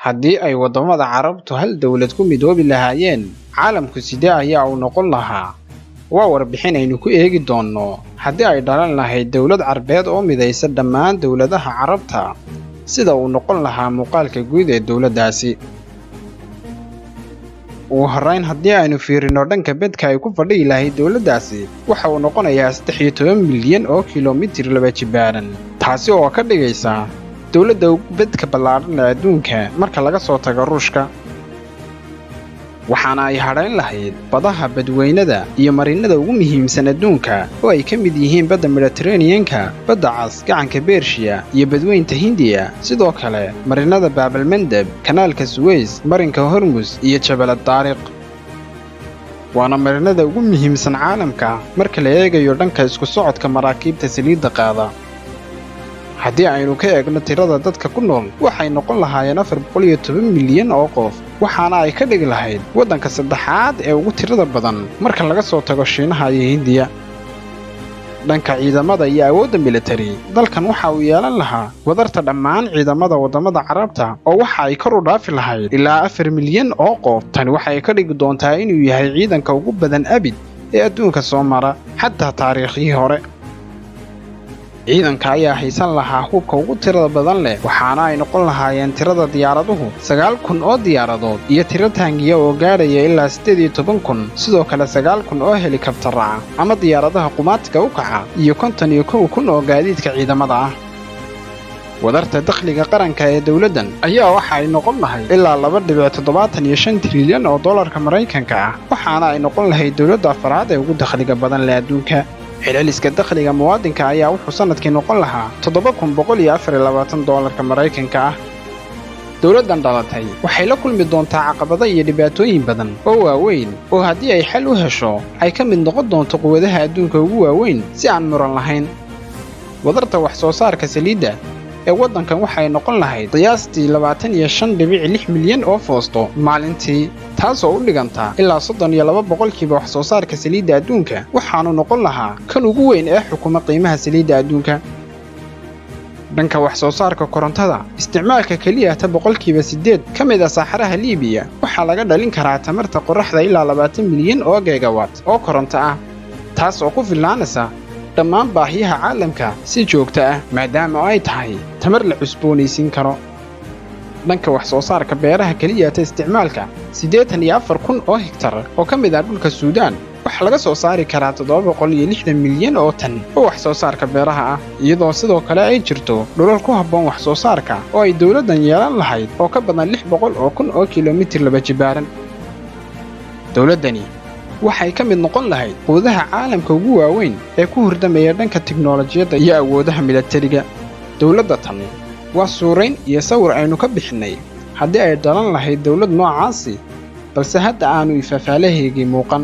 haddii ay waddamada carabtu hal dawlad ku midoobi lahaayeen caalamku sidee ayaa uu noqon lahaa? waa warbixin aynu ku eegi doonno haddii ay dhalan lahayd dawlad carbeed oo midaysa dhammaan dawladaha carabta sida uu noqon lahaa muuqaalka guud ee dawladdaasi. ugu horrayn haddii aynu fiirino dhanka bedka ay ku fadhiyi lahayd dawladdaasi waxa uu noqonayaa 13 milyan oo kiiloomitir laba jibaaran, taasi oo ka dhigaysa dawladda ugu bedka ballaadhan ee adduunka marka laga soo tago Ruushka. waxaana ay hadhayn lahayd badaha badweynada iyo marinada ugu muhiimsan adduunka oo ay ka mid yihiin badda Mediterranean-ka, badda Cas, gacanka Bershiya iyo badweynta Hindiya, sidoo kale marinada Bab el-Mandeb, kanaalka Suez, marinka Hormuz iyo Jabal Tariq. waana marinada ugu muhiimsan caalamka marka la eegayo dhanka isku socodka maraakiibta saliidda qaada. haddii aynu ka eegno tirada dadka ku nool waxay noqon lahaayeen 410 milyan oo qof, waxaana ay ka dhigi lahayd waddanka saddexaad ee ugu tirada badan marka laga soo tago Shiinaha iyo Hindiya. dhanka ciidamada iyo awoodda military, dalkan waxa uu yeelan lahaa wadarta dhammaan ciidamada waddamada carabta oo waxa ay kor u dhaafi lahayd ilaa 4 milyan oo qof. tani waxay ka dhigi doontaa inuu yahay ciidanka ugu badan abid ee adduunka soo mara xataa taariikhii hore. ciidanka ayaa haysan lahaa hubka ugu tirada badan leh, waxaana ay noqon lahaayeen tirada diyaaraduhu 9,000 oo diyaaradood iyo tiro taangiya oo gaadhaya ilaa 18,000, sidoo kale 9,000 oo helikabtar ah ama diyaaradaha qumaatiga u kaca iyo 51,000 oo gaadiidka ciidamada ah. wadarta dakhliga qaranka ee dawladdan ayaa waxa ay noqon lahayd ilaa 2.75 trilyan oo dollarka Maraykanka ah, waxaana ay noqon lahayd dawladda afraad ee ugu dakhliga badan leh adduunka. celceliska dakhliga muwaadinka ayaa wuxuu sanadkii noqon lahaa 7,124 dollarka Maraykanka ah. dawladdan dhalatay waxay la kulmi doontaa caqabado iyo dhibaatooyin badan oo waaweyn oo haddii ay xal u hesho ay ka mid noqon doonto quwadaha adduunka ugu waaweyn si aan muran lahayn. wadarta wax soo saarka saliidda ee waddankan waxay noqon lahayd qiyaastii 25.6 milyan oo foosto maalintii, taasoo u dhiganta ilaa 32% wax soo saarka saliidda adduunka, waxaanu noqon lahaa kan ugu weyn ee xukuma qiimaha saliidda adduunka. dhanka wax soo saarka korontada, isticmaalka keliya 8% ka mid ah saxaraha Liibiya waxaa laga dhalin karaa tamarta qorraxda ilaa 20 milyan oo gigawatt oo koronto ah, taas oo ku filaanaysa dhammaan baahiyaha caalamka si joogto ah maadaama ay tahay tamar la cusboonaysiin karo. dhanka wax soo saarka beeraha keliya isticmaalka 84,000 oo hektar oo ka mid ah dhulka Suudaan waxa laga soo saari karaa 760 milyan oo tan oo wax soo saarka beeraha ah, iyadoo sidoo kale ay jirto dhulal ku habboon wax soo saarka oo ay dawladdan yeelan lahayd oo ka badan 600,000 oo kiiloomitir laba jibaaran. dawladdani waxay ka mid noqon lahayd quwadaha caalamka ugu waaweyn ee ku hordamaya dhanka tiknoolajiyadda iyo awoodaha militariga. dawladda tan waa suurayn iyo sawir aynu ka bixinay haddii ay dhalan lahayd dawlad noocaasi, balse hadda aanu ifafaalaheygii muuqan.